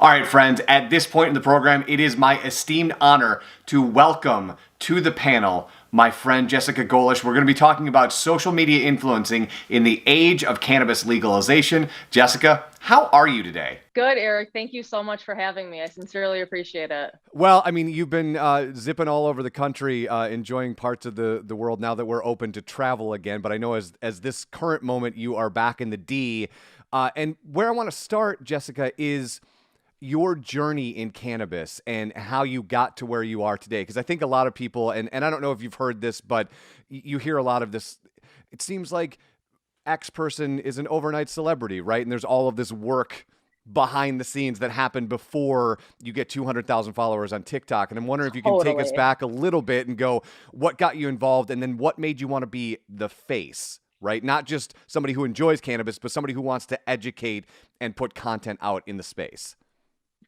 All right, friends, at this point in the program, it is my esteemed honor to welcome to the panel my friend Jessica Golich. We're going to be talking about social media influencing in the age of cannabis legalization. Jessica, how are you today? Good, Eric. Thank you so much for having me. I sincerely appreciate it. Well, I mean, you've been zipping all over the country, enjoying parts of the world now that we're open to travel again. But I know as this current moment, you are back in the D. And where I want to start, Jessica, is your journey in cannabis and how you got to where you are today. Because I think a lot of people, and I don't know if you've heard this, but you hear a lot of this. It seems like X person is an overnight celebrity, right? And there's all of this work behind the scenes that happened before you get 200,000 followers on TikTok. And I'm wondering if you can take us Totally. back a little bit and go, what got you involved? And then what made you want to be the face, right? Not just somebody who enjoys cannabis, but somebody who wants to educate and put content out in the space.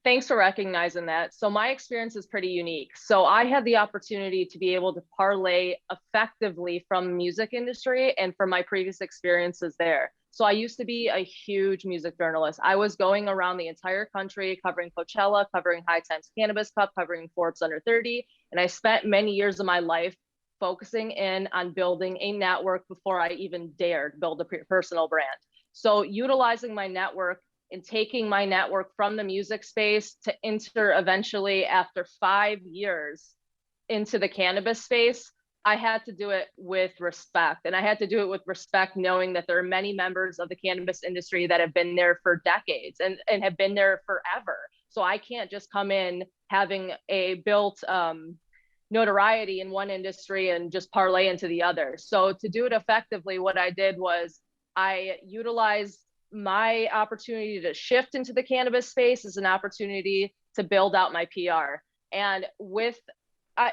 Thanks for recognizing that. So my experience is pretty unique. So I had the opportunity to be able to parlay effectively from the music industry and from my previous experiences there. So I used to be a huge music journalist. I was going around the entire country covering Coachella, covering High Times Cannabis Cup, covering Forbes Under 30. And I spent many years of my life focusing in on building a network before I even dared build a personal brand. So utilizing my network and taking my network from the music space to enter eventually after 5 years into the cannabis space, I had to do it with respect. And I had to do it with respect, knowing that there are many members of the cannabis industry that have been there for decades and have been there forever. So I can't just come in having a built notoriety in one industry and just parlay into the other. So to do it effectively, what I did was I utilized my opportunity to shift into the cannabis space as an opportunity to build out my PR. And with I,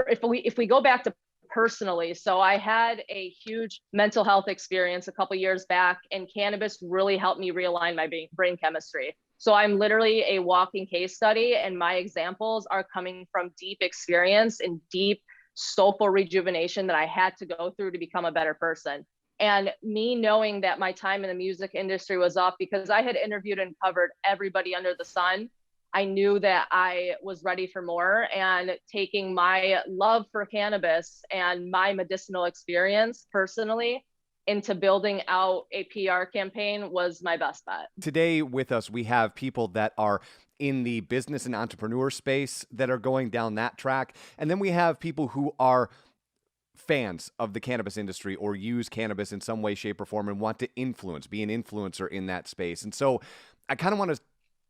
if we go back to personally, so I had a huge mental health experience a couple years back, and cannabis really helped me realign my brain chemistry. So I'm literally a walking case study, and my examples are coming from deep experience and deep soulful rejuvenation that I had to go through to become a better person. And me knowing that my time in the music industry was up because I had interviewed and covered everybody under the sun, I knew that I was ready for more. And taking my love for cannabis and my medicinal experience personally into building out a PR campaign was my best bet. Today with us, we have people that are in the business and entrepreneur space that are going down that track. And then we have people who are fans of the cannabis industry or use cannabis in some way, shape, or form and want to influence, be an influencer in that space. And so I kind of want to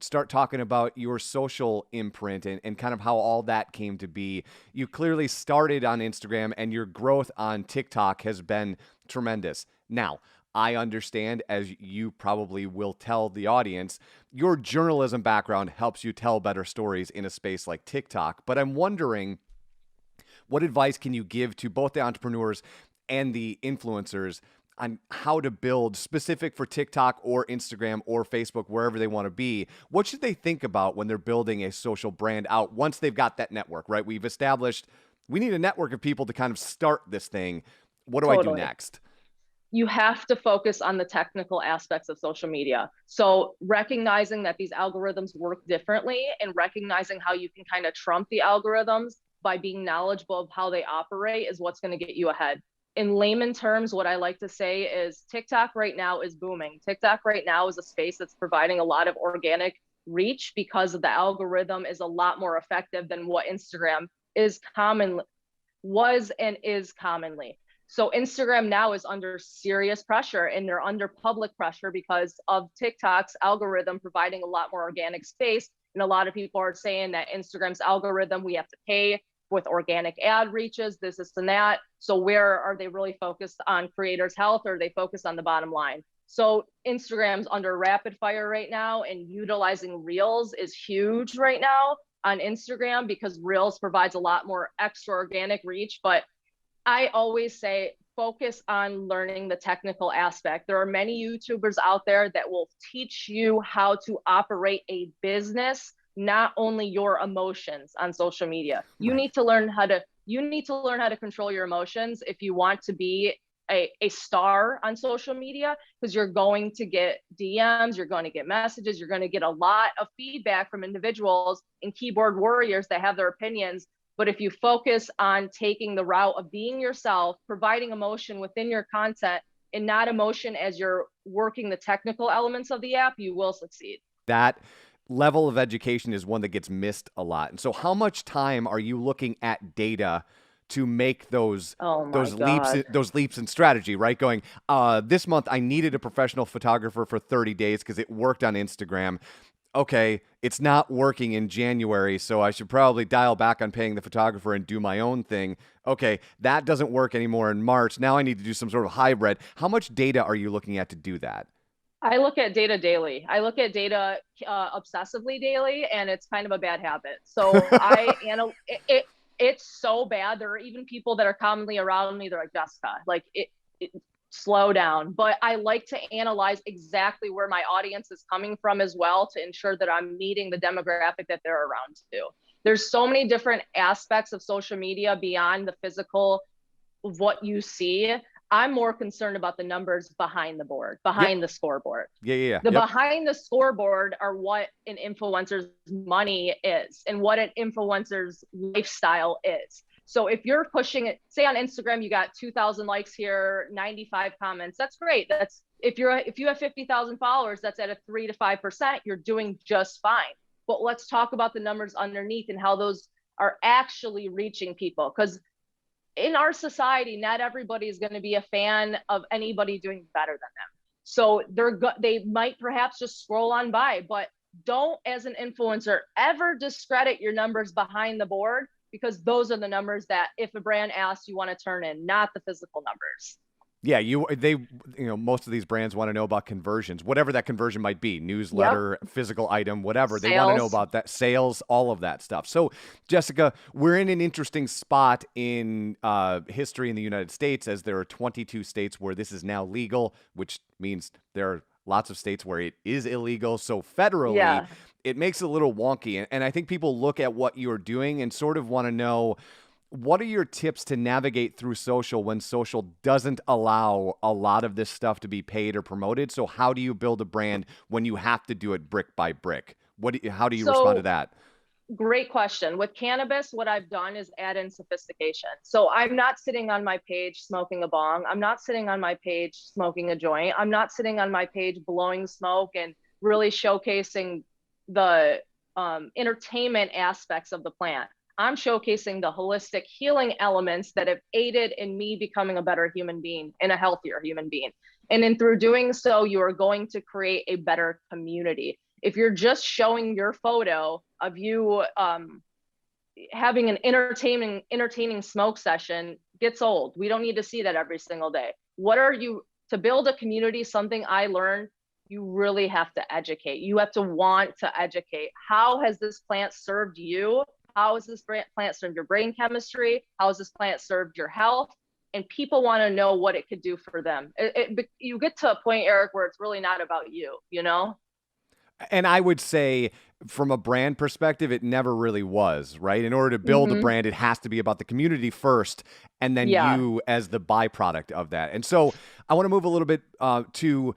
start talking about your social imprint and kind of how all that came to be. You clearly started on Instagram and your growth on TikTok has been tremendous. Now, I understand, as you probably will tell the audience, your journalism background helps you tell better stories in a space like TikTok. But I'm wondering, what advice can you give to both the entrepreneurs and the influencers on how to build specific for TikTok or Instagram or Facebook, wherever they want to be? What should they think about when they're building a social brand out once they've got that network, right? We've established we need a network of people to kind of start this thing. What do I do Totally. next? You have to focus on the technical aspects of social media. So recognizing that these algorithms work differently and recognizing how you can kind of trump the algorithms by being knowledgeable of how they operate is what's going to get you ahead. In layman terms, what I like to say is TikTok right now is booming. TikTok right now is a space that's providing a lot of organic reach because the algorithm is a lot more effective than what Instagram is common was and is commonly. So Instagram now is under serious pressure and they're under public pressure because of TikTok's algorithm providing a lot more organic space. And a lot of people are saying that Instagram's algorithm, we have to pay with organic ad reaches, this and that. So where are they really focused on creators' health, or are they focused on the bottom line? So Instagram's under rapid fire right now, and utilizing Reels is huge right now on Instagram because Reels provides a lot more extra organic reach. But I always say focus on learning the technical aspect. There are many YouTubers out there that will teach you how to operate a business, not only your emotions on social media. Right. You need to learn how to control your emotions if you want to be a star on social media, because you're going to get DMs, you're going to get messages, you're going to get a lot of feedback from individuals and keyboard warriors that have their opinions. But if you focus on taking the route of being yourself, providing emotion within your content and not emotion as you're working the technical elements of the app, you will succeed. That level of education is one that gets missed a lot. And so how much time are you looking at data to make those leaps in strategy, right? Going, this month I needed a professional photographer for 30 days because it worked on Instagram. Okay, it's not working in January, so I should probably dial back on paying the photographer and do my own thing. Okay, that doesn't work anymore in March. Now I need to do some sort of hybrid. How much data are you looking at to do that? I look at data daily. I look at data obsessively daily, and it's kind of a bad habit. So it's so bad. There are even people that are commonly around me. They're like, Jessica, like slow down. But I like to analyze exactly where my audience is coming from as well, to ensure that I'm meeting the demographic that they're around to. There's so many different aspects of social media beyond the physical of what you see. I'm more concerned about the numbers behind the board, behind the scoreboard. The behind the scoreboard are what an influencer's money is and what an influencer's lifestyle is. So if you're pushing it, say on Instagram, you got 2,000 likes here, 95 comments. That's great. That's if you have 50,000 followers, that's at a 3 to 5%. You're doing just fine. But let's talk about the numbers underneath and how those are actually reaching people. Because in our society, not everybody is going to be a fan of anybody doing better than them. So they might perhaps just scroll on by, but don't, as an influencer, ever discredit your numbers behind the board, because those are the numbers that if a brand asks, you want to turn in, not the physical numbers. Yeah, most of these brands want to know about conversions, whatever that conversion might be, newsletter, physical item, whatever. They want to know about that, sales, all of that stuff. So, Jessica, we're in an interesting spot in history in the United States, as there are 22 states where this is now legal, which means there are lots of states where it is illegal. So federally, it makes it a little wonky. And I think people look at what you're doing and sort of want to know, what are your tips to navigate through social when social doesn't allow a lot of this stuff to be paid or promoted? So how do you build a brand when you have to do it brick by brick? How do you respond to that? Great question. With cannabis, what I've done is add in sophistication. So I'm not sitting on my page smoking a bong. I'm not sitting on my page smoking a joint. I'm not sitting on my page blowing smoke and really showcasing the entertainment aspects of the plant. I'm showcasing the holistic healing elements that have aided in me becoming a better human being and a healthier human being. And then through doing so, you are going to create a better community. If you're just showing your photo of you having an entertaining smoke session, gets old. We don't need to see that every single day. To build a community, something I learned, you really have to educate. You have to want to educate. How has this plant served you? How has this plant served your brain chemistry? How has this plant served your health? And people want to know what it could do for them. You get to a point, Eric, where it's really not about you, you know? And I would say, from a brand perspective, it never really was, right? In order to build a brand, it has to be about the community first, and then you as the byproduct of that. And so I want to move a little bit to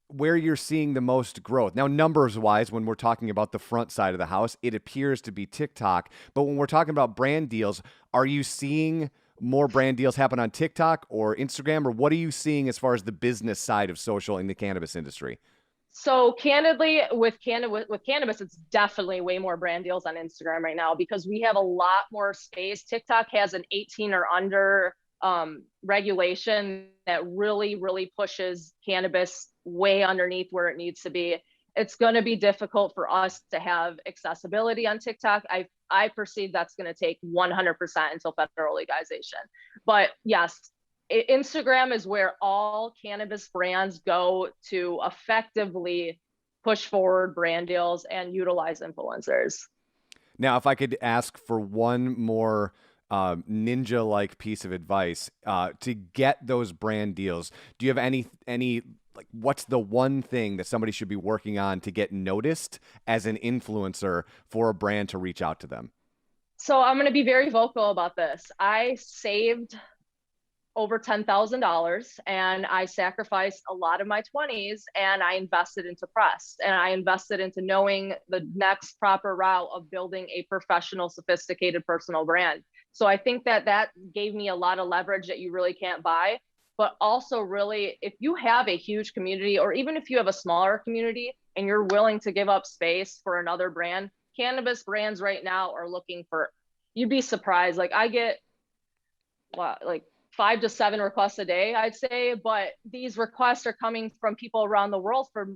where you're seeing the most growth. Now, numbers-wise, when we're talking about the front side of the house, it appears to be TikTok. But when we're talking about brand deals, are you seeing more brand deals happen on TikTok or Instagram, or what are you seeing as far as the business side of social in the cannabis industry? So candidly, with cannabis, it's definitely way more brand deals on Instagram right now, because we have a lot more space. TikTok has an 18 or under regulation that really pushes cannabis way underneath where it needs to be. It's going to be difficult for us to have accessibility on TikTok. I perceive that's going to take 100% until federal legalization. But yes, Instagram is where all cannabis brands go to effectively push forward brand deals and utilize influencers. Now, if I could ask for one more ninja-like piece of advice to get those brand deals, do you have any like, what's the one thing that somebody should be working on to get noticed as an influencer for a brand to reach out to them? So I'm going to be very vocal about this. I saved over $10,000, and I sacrificed a lot of my 20s, and I invested into press, and I invested into knowing the next proper route of building a professional, sophisticated personal brand. So I think that that gave me a lot of leverage that you really can't buy. But also, really, if you have a huge community, or even if you have a smaller community and you're willing to give up space for another brand, cannabis brands right now are looking for, you'd be surprised. Like I get what, like 5 to 7 requests a day, I'd say, but these requests are coming from people around the world for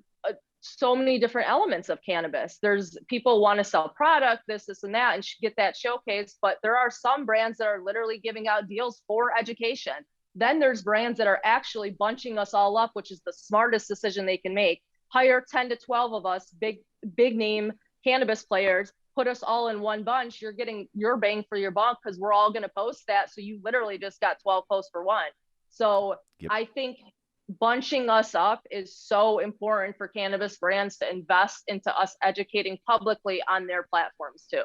so many different elements of cannabis. There's people want to sell product, this and that, and get that showcase, but there are some brands that are literally giving out deals for education. Then there's brands that are actually bunching us all up, which is the smartest decision they can make. Hire 10 to 12 of us, big name cannabis players, put us all in one bunch. You're getting your bang for your buck because we're all going to post that. So you literally just got 12 posts for one. So yep. I think bunching us up is so important for cannabis brands to invest into us educating publicly on their platforms too.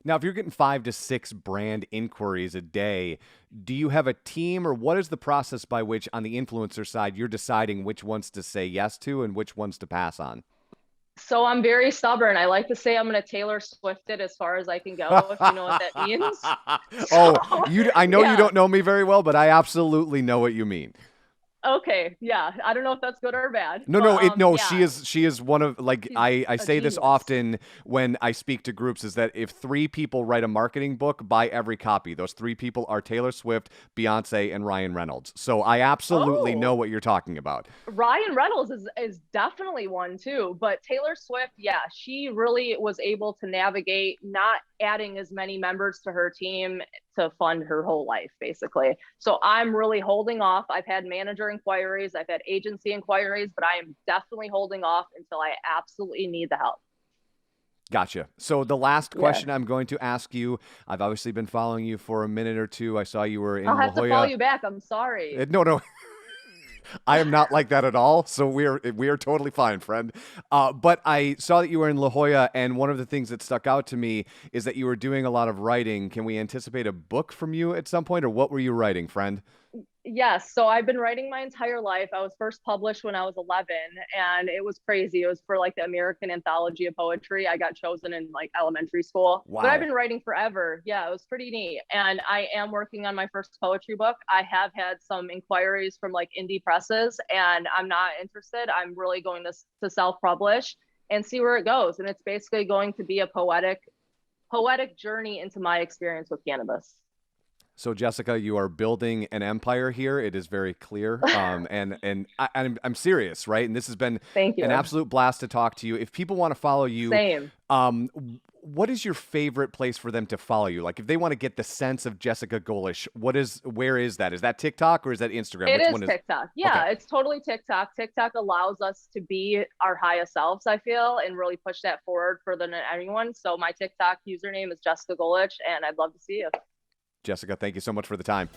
Now, if you're getting 5 to 6 brand inquiries a day, do you have a team, or what is the process by which on the influencer side you're deciding which ones to say yes to and which ones to pass on? So I'm very stubborn. I like to say I'm going to Taylor Swift it as far as I can go, if you know what that means. I know you don't know me very well, but I absolutely know what you mean. Okay, yeah. I don't know if that's good or bad. No, yeah. She is one of, like, I say genius. this often when I speak to groups, is that if 3 people write a marketing book, buy every copy. Those 3 people are Taylor Swift, Beyonce, and Ryan Reynolds. So I absolutely know what you're talking about. Ryan Reynolds is definitely one too, but Taylor Swift, yeah, she really was able to navigate not adding as many members to her team to fund her whole life, basically. So I'm really holding off. I've had manager inquiries, I've had agency inquiries, but I am definitely holding off until I absolutely need the help. Gotcha. So the last question I'm going to ask you, I've obviously been following you for a minute or two. I saw you were in La Jolla. I'll have to follow you back. I'm sorry. No. I am not like that at all, so we are totally fine, friend. But I saw that you were in La Jolla, and one of the things that stuck out to me is that you were doing a lot of writing. Can we anticipate a book from you at some point, or what were you writing, friend? Yes. So I've been writing my entire life. I was first published when I was 11, and it was crazy. It was for like the American Anthology of Poetry. I got chosen in like elementary school. Wow. But I've been writing forever. Yeah, it was pretty neat. And I am working on my first poetry book. I have had some inquiries from like indie presses, and I'm not interested. I'm really going to self-publish and see where it goes. And it's basically going to be a poetic journey into my experience with cannabis. So, Jessica, you are building an empire here. It is very clear. And I'm serious, right? And this has been an absolute blast to talk to you. If people want to follow you, same. What is your favorite place for them to follow you? Like, if they want to get the sense of Jessica Golich, where is that? Is that TikTok or is that Instagram? It is TikTok. Yeah, okay. It's totally TikTok. TikTok allows us to be our highest selves, I feel, and really push that forward further than anyone. So my TikTok username is Jessica Golich, and I'd love to see you. Jessica, thank you so much for the time.